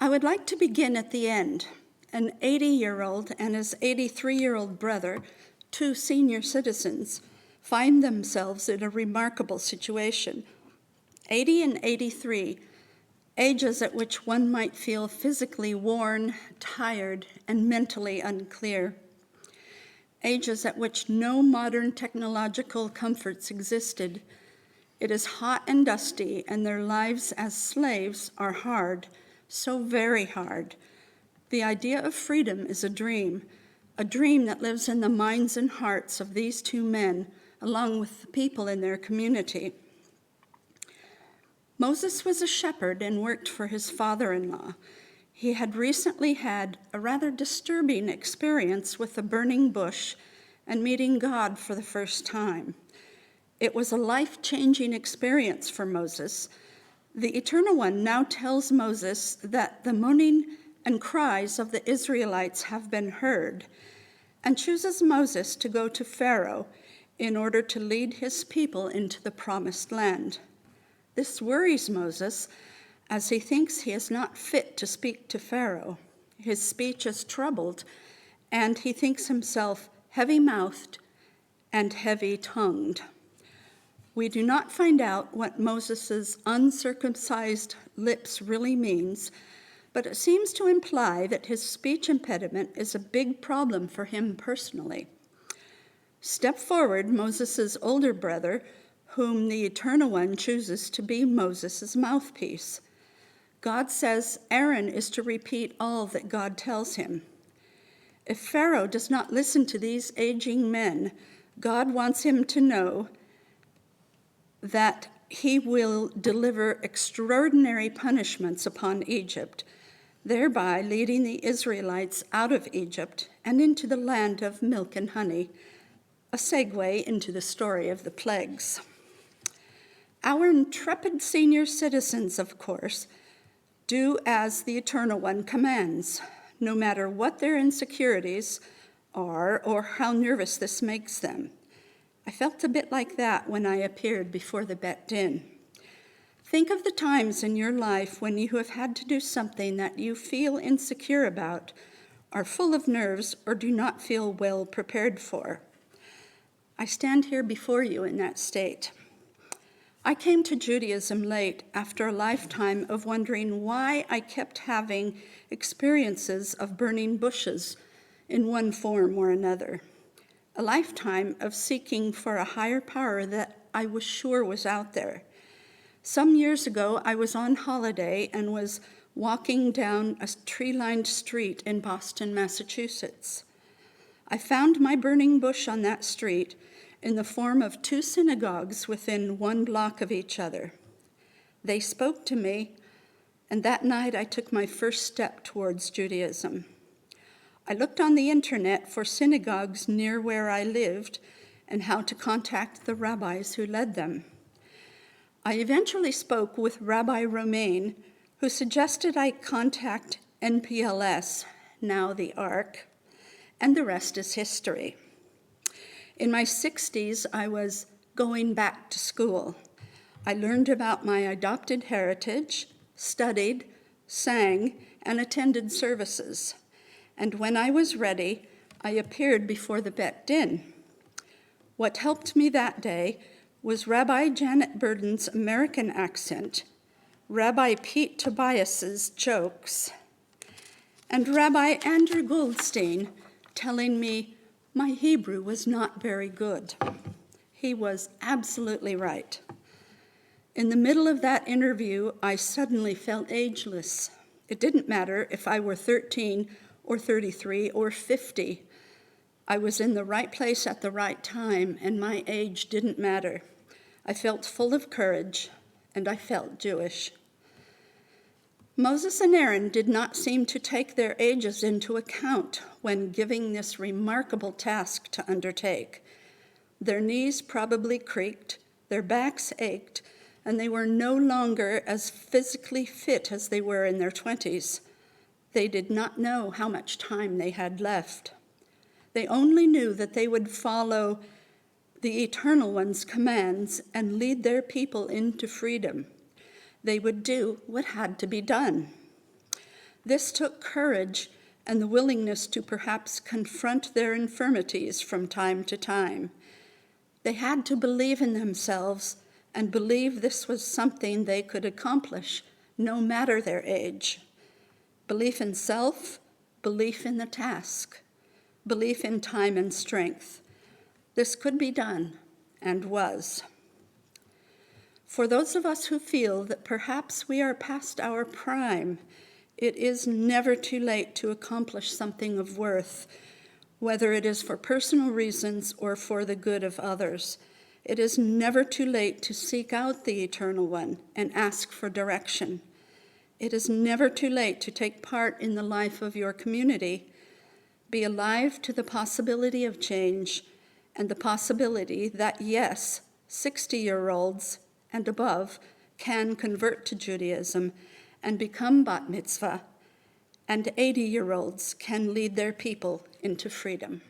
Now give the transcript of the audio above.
I would like to begin at the end. An 80-year-old and his 83-year-old brother, two senior citizens, find themselves in a remarkable situation. 80 and 83, ages at which one might feel physically worn, tired, and mentally unclear. Ages at which no modern technological comforts existed. It is hot and dusty, and their lives as slaves are hard, so very hard. The idea of freedom is a dream that lives in the minds and hearts of these two men, along with the people in their community. Moses was a shepherd and worked for his father-in-law. He had recently had a rather disturbing experience with a burning bush and meeting God for the first time. It was a life-changing experience for Moses. The Eternal One now tells Moses that the moaning and cries of the Israelites have been heard, and chooses Moses to go to Pharaoh in order to lead his people into the promised land. This worries Moses, as he thinks he is not fit to speak to Pharaoh. His speech is troubled, and he thinks himself heavy-mouthed and heavy-tongued. We do not find out what Moses' uncircumcised lips really means, but it seems to imply that his speech impediment is a big problem for him personally. Step forward, Moses' older brother, whom the Eternal One chooses to be Moses' mouthpiece. God says Aaron is to repeat all that God tells him. If Pharaoh does not listen to these aging men, God wants him to know that he will deliver extraordinary punishments upon Egypt, thereby leading the Israelites out of Egypt and into the land of milk and honey, a segue into the story of the plagues. Our intrepid senior citizens, of course, do as the Eternal One commands, no matter what their insecurities are or how nervous this makes them. I felt a bit like that when I appeared before the Bet Din. Think of the times in your life when you have had to do something that you feel insecure about, are full of nerves, or do not feel well prepared for. I stand here before you in that state. I came to Judaism late after a lifetime of wondering why I kept having experiences of burning bushes in one form or another. A lifetime of seeking for a higher power that I was sure was out there. Some years ago, I was on holiday and was walking down a tree-lined street in Boston, Massachusetts. I found my burning bush on that street in the form of two synagogues within 1 block of each other. They spoke to me, and that night I took my first step towards Judaism. I looked on the internet for synagogues near where I lived and how to contact the rabbis who led them. I eventually spoke with Rabbi Romaine, who suggested I contact NPLS, now the ARC, and the rest is history. In my 60s, I was going back to school. I learned about my adopted heritage, studied, sang, and attended services. And when I was ready, I appeared before the Bet Din. What helped me that day was Rabbi Janet Burden's American accent, Rabbi Pete Tobias's jokes, and Rabbi Andrew Goldstein telling me my Hebrew was not very good. He was absolutely right. In the middle of that interview, I suddenly felt ageless. It didn't matter if I were 13 or 33 or 50. I was in the right place at the right time, and my age didn't matter. I felt full of courage, and I felt Jewish. Moses and Aaron did not seem to take their ages into account when giving this remarkable task to undertake. Their knees probably creaked, their backs ached, and they were no longer as physically fit as they were in their 20s. They did not know how much time they had left. They only knew that they would follow the Eternal One's commands and lead their people into freedom. They would do what had to be done. This took courage and the willingness to perhaps confront their infirmities from time to time. They had to believe in themselves and believe this was something they could accomplish, no matter their age. Belief in self, belief in the task, belief in time and strength. This could be done, and was. For those of us who feel that perhaps we are past our prime, it is never too late to accomplish something of worth, whether it is for personal reasons or for the good of others. It is never too late to seek out the Eternal One and ask for direction. It is never too late to take part in the life of your community. Be alive to the possibility of change and the possibility that, yes, 60-year-olds and above can convert to Judaism and become Bat Mitzvah, and 80-year-olds can lead their people into freedom.